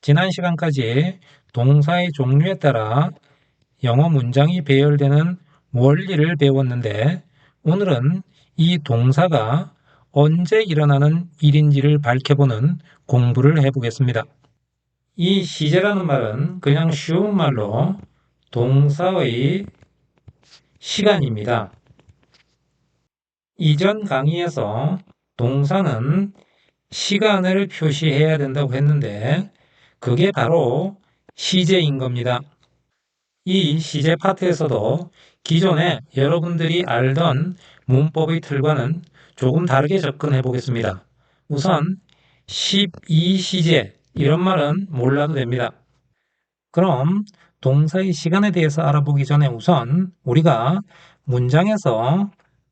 지난 시간까지 동사의 종류에 따라 영어 문장이 배열되는 원리를 배웠는데 오늘은 이 동사가 언제 일어나는 일인지를 밝혀보는 공부를 해보겠습니다. 이 시제라는 말은 그냥 쉬운 말로 동사의 시간입니다. 이전 강의에서 동사는 시간을 표시해야 된다고 했는데 그게 바로 시제인 겁니다. 이 시제 파트에서도 기존에 여러분들이 알던 문법의 틀과는 조금 다르게 접근해 보겠습니다. 우선 12시제 이런 말은 몰라도 됩니다. 그럼 동사의 시간에 대해서 알아보기 전에 우선 우리가 문장에서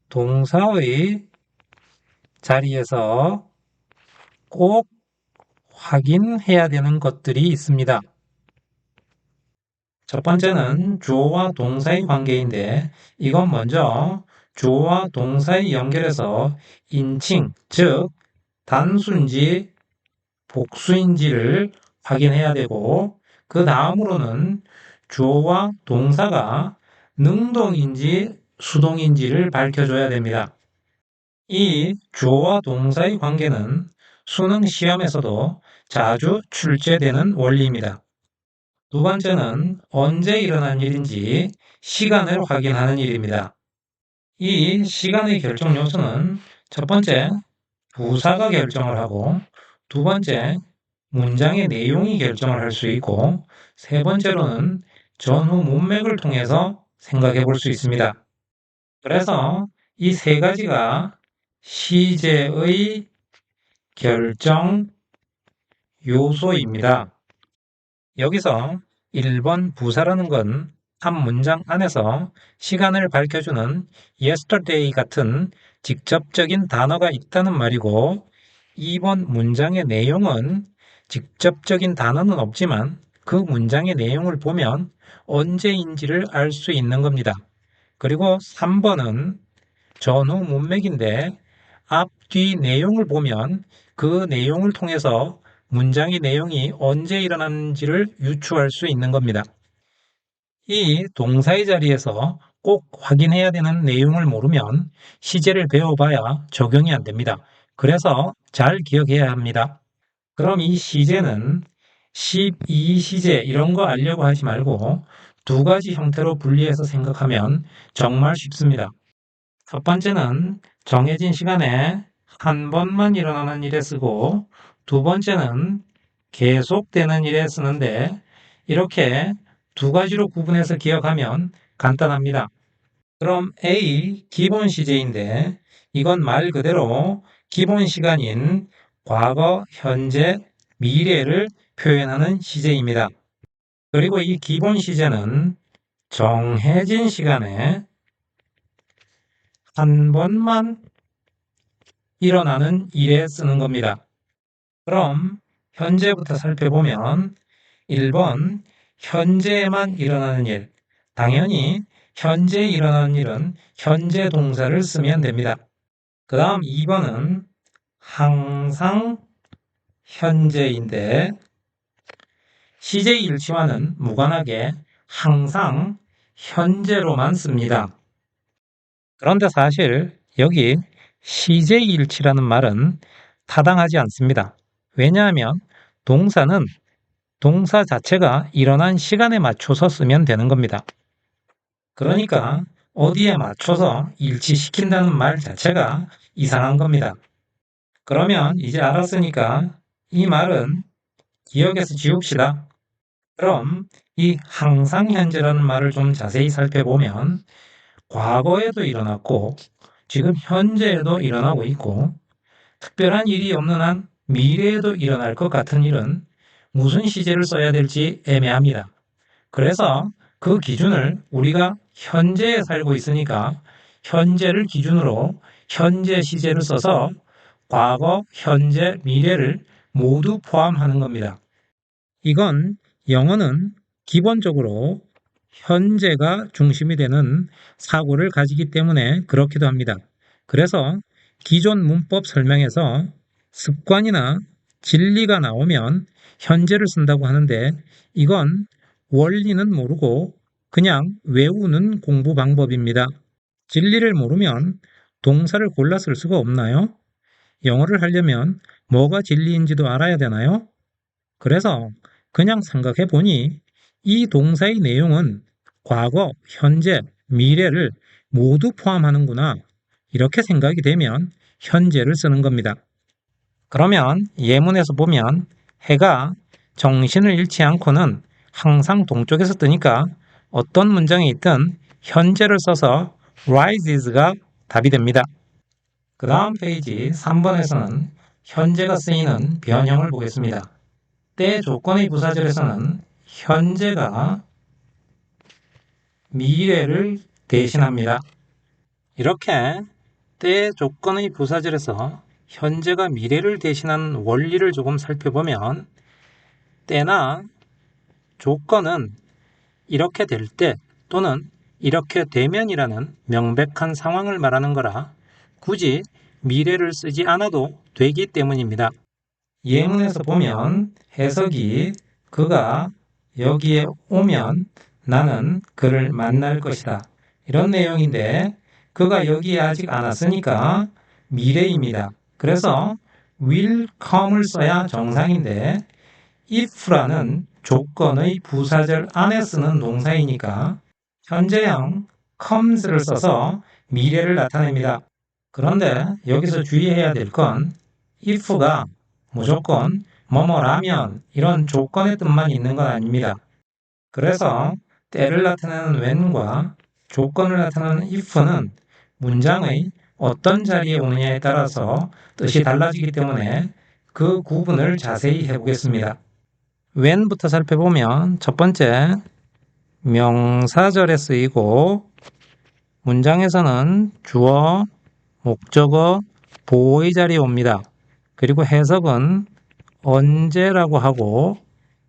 동사의 자리에서 꼭 확인해야 되는 것들이 있습니다. 첫 번째는 주어와 동사의 관계인데 이건 먼저 주어와 동사의 연결해서 인칭, 즉 단수인지 복수인지를 확인해야 되고 그 다음으로는 주어와 동사가 능동인지 수동인지를 밝혀줘야 됩니다. 이 주어와 동사의 관계는 수능 시험에서도 자주 출제되는 원리입니다. 두 번째는 언제 일어난 일인지 시간을 확인하는 일입니다. 이 시간의 결정 요소는 첫 번째, 부사가 결정을 하고 두 번째, 문장의 내용이 결정을 할 수 있고 세 번째로는 전후 문맥을 통해서 생각해 볼 수 있습니다. 그래서 이 세 가지가 시제의 결정 요소입니다. 여기서 1번 부사라는 건 한 문장 안에서 시간을 밝혀주는 yesterday 같은 직접적인 단어가 있다는 말이고 2번 문장의 내용은 직접적인 단어는 없지만 그 문장의 내용을 보면 언제인지를 알 수 있는 겁니다. 그리고 3번은 전후 문맥인데 앞, 뒤 내용을 보면 그 내용을 통해서 문장의 내용이 언제 일어났는지를 유추할 수 있는 겁니다. 이 동사의 자리에서 꼭 확인해야 되는 내용을 모르면 시제를 배워봐야 적용이 안 됩니다. 그래서 잘 기억해야 합니다. 그럼 이 시제는 12시제 이런 거 알려고 하지 말고 두 가지 형태로 분리해서 생각하면 정말 쉽습니다. 첫 번째는 정해진 시간에 한 번만 일어나는 일에 쓰고 두 번째는 계속되는 일에 쓰는데 이렇게 두 가지로 구분해서 기억하면 간단합니다. 그럼 A 기본 시제인데 이건 말 그대로 기본 시간인 과거, 현재, 미래를 표현하는 시제입니다. 그리고 이 기본 시제는 정해진 시간에 한 번만 일어나는 일에 쓰는 겁니다. 그럼 현재부터 살펴보면 1번 현재에만 일어나는 일. 당연히 현재 일어나는 일은 현재 동사를 쓰면 됩니다. 그 다음 2번은 항상 현재인데 시제 일치와는 무관하게 항상 현재로만 씁니다. 그런데 사실 여기 시제 일치라는 말은 타당하지 않습니다. 왜냐하면 동사는 동사 자체가 일어난 시간에 맞춰서 쓰면 되는 겁니다. 그러니까 어디에 맞춰서 일치시킨다는 말 자체가 이상한 겁니다. 그러면 이제 알았으니까 이 말은 기억에서 지웁시다. 그럼 이 항상 현재라는 말을 좀 자세히 살펴보면 과거에도 일어났고 지금 현재에도 일어나고 있고 특별한 일이 없는 한 미래에도 일어날 것 같은 일은 무슨 시제를 써야 될지 애매합니다. 그래서 그 기준을 우리가 현재에 살고 있으니까 현재를 기준으로 현재 시제를 써서 과거, 현재, 미래를 모두 포함하는 겁니다. 이건 영어는 기본적으로 현재가 중심이 되는 사고를 가지기 때문에 그렇기도 합니다. 그래서 기존 문법 설명에서 습관이나 진리가 나오면 현재를 쓴다고 하는데 이건 원리는 모르고 그냥 외우는 공부 방법입니다. 진리를 모르면 동사를 골라 쓸 수가 없나요? 영어를 하려면 뭐가 진리인지도 알아야 되나요? 그래서 그냥 생각해 보니 이 동사의 내용은 과거, 현재, 미래를 모두 포함하는구나. 이렇게 생각이 되면 현재를 쓰는 겁니다. 그러면 예문에서 보면 해가 정신을 잃지 않고는 항상 동쪽에서 뜨니까 어떤 문장에 있든 현재를 써서 rises가 답이 됩니다. 그 다음 페이지 3번에서는 현재가 쓰이는 변형을 보겠습니다. 때 조건의 부사절에서는 현재가 미래를 대신합니다. 이렇게 때 조건의 부사절에서 현재가 미래를 대신하는 원리를 조금 살펴보면 때나 조건은 이렇게 될 때 또는 이렇게 되면이라는 명백한 상황을 말하는 거라 굳이 미래를 쓰지 않아도 되기 때문입니다. 예문에서 보면 해석이 그가 여기에 오면 나는 그를 만날 것이다. 이런 내용인데 그가 여기에 아직 안 왔으니까 미래입니다. 그래서 will come을 써야 정상인데 if라는 조건의 부사절 안에 쓰는 동사이니까 현재형 comes를 써서 미래를 나타냅니다. 그런데 여기서 주의해야 될 건 if가 무조건 뭐뭐라면 이런 조건의 뜻만 있는 건 아닙니다. 그래서 때를 나타내는 when과 조건을 나타내는 if는 문장의 어떤 자리에 오느냐에 따라서 뜻이 달라지기 때문에 그 구분을 자세히 해보겠습니다. when부터 살펴보면 첫 번째 명사절에 쓰이고 문장에서는 주어, 목적어, 보호의 자리에 옵니다. 그리고 해석은 언제라고 하고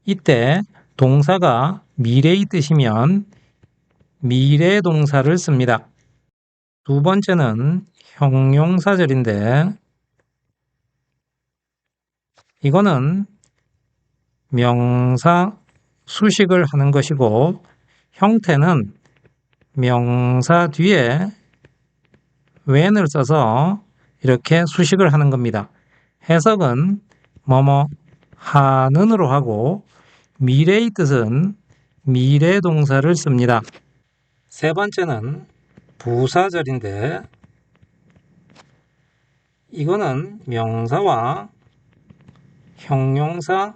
이때 동사가 미래의 뜻이면 미래 동사를 씁니다. 두 번째는 형용사절인데 이거는 명사 수식을 하는 것이고 형태는 명사 뒤에 when을 써서 이렇게 수식을 하는 겁니다. 해석은 뭐뭐 하는으로 하고 미래의 뜻은 미래 동사를 씁니다. 세 번째는 부사절인데 이거는 명사와 형용사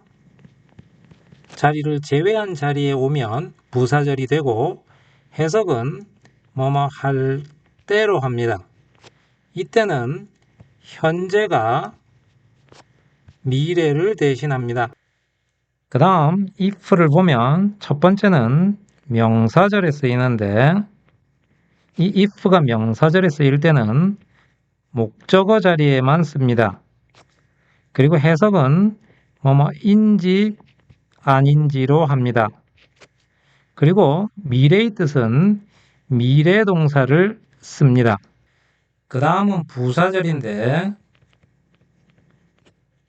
자리를 제외한 자리에 오면 부사절이 되고 해석은 뭐뭐 할 때로 합니다. 이때는 현재가 미래를 대신합니다. 그 다음 if를 보면 첫 번째는 명사절에 쓰이는데 이 if가 명사절에 쓰일 때는 목적어 자리에만 씁니다. 그리고 해석은 뭐뭐인지 아닌지로 합니다. 그리고 미래의 뜻은 미래 동사를 씁니다. 그 다음은 부사절인데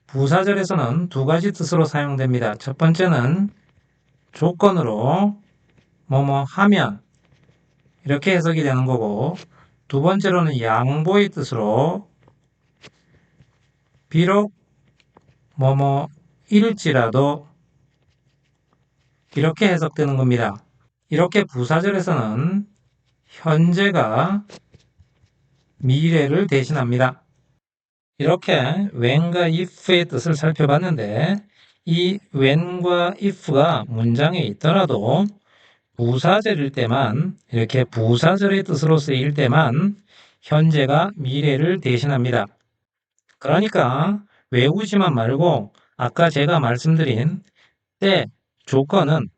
부사절에서는 두 가지 뜻으로 사용됩니다. 첫 번째는 조건으로 뭐뭐 하면 이렇게 해석이 되는 거고 두 번째로는 양보의 뜻으로 비록 뭐뭐일지라도 이렇게 해석되는 겁니다. 이렇게 부사절에서는 현재가 미래를 대신합니다. 이렇게 when과 if의 뜻을 살펴봤는데 이 when과 if가 문장에 있더라도 부사절일 때만 이렇게 부사절의 뜻으로 쓰일 때만 현재가 미래를 대신합니다. 그러니까 외우지만 말고 아까 제가 말씀드린 때 조건은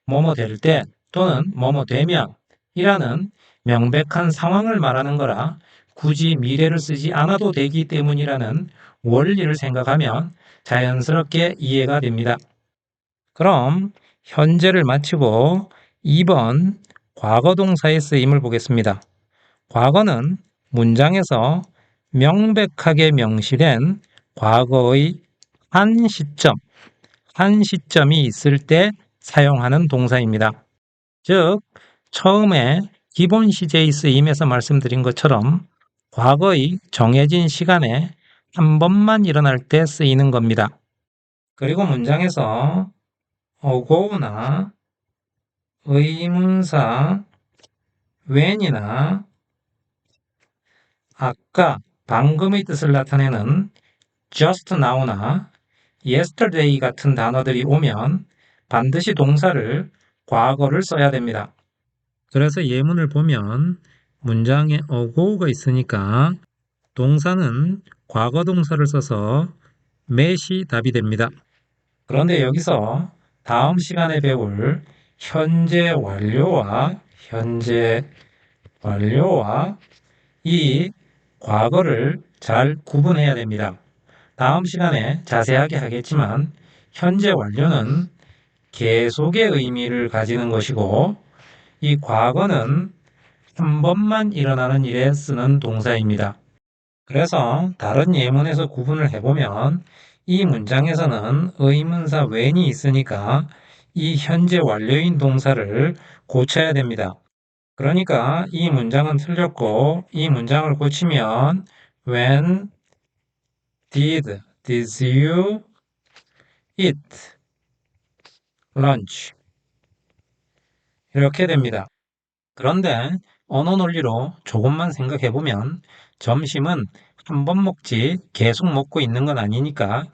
뭐뭐 될 때 또는 뭐뭐 되면 이라는 명백한 상황을 말하는 거라 굳이 미래를 쓰지 않아도 되기 때문이라는 원리를 생각하면 자연스럽게 이해가 됩니다. 그럼 현재를 마치고 2번 과거동사의 쓰임을 보겠습니다. 과거는 문장에서 명백하게 명시된 과거의 한 시점, 한 시점이 있을 때 사용하는 동사입니다. 즉, 처음에 기본 시제의 쓰임에서 말씀드린 것처럼 과거의 정해진 시간에 한 번만 일어날 때 쓰이는 겁니다. 그리고 문장에서 ago나 의문사 when이나 아까, 방금의 뜻을 나타내는 just now나 yesterday 같은 단어들이 오면 반드시 동사를 과거를 써야 됩니다. 그래서 예문을 보면 문장에 ago가 있으니까 동사는 과거 동사를 써서 met이 답이 됩니다. 그런데 여기서 다음 시간에 배울 현재 완료와 이 과거를 잘 구분해야 됩니다. 다음 시간에 자세하게 하겠지만 현재 완료는 계속의 의미를 가지는 것이고 이 과거는 한 번만 일어나는 일에 쓰는 동사입니다. 그래서 다른 예문에서 구분을 해보면 이 문장에서는 의문사 when이 있으니까 이 현재 완료인 동사를 고쳐야 됩니다. 그러니까 이 문장은 틀렸고 이 문장을 고치면 when did you eat lunch? 이렇게 됩니다. 그런데 언어 논리로 조금만 생각해 보면 점심은 한 번 먹지 계속 먹고 있는 건 아니니까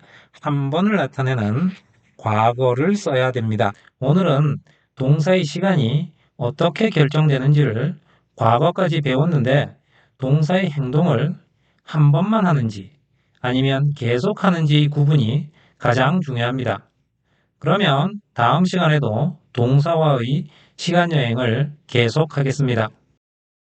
한 번을 나타내는 과거를 써야 됩니다. 오늘은 동사의 시간이 어떻게 결정되는지를 과거까지 배웠는데 동사의 행동을 한 번만 하는지 아니면 계속 하는지 구분이 가장 중요합니다. 그러면 다음 시간에도 동사와의 시간 여행을 계속하겠습니다.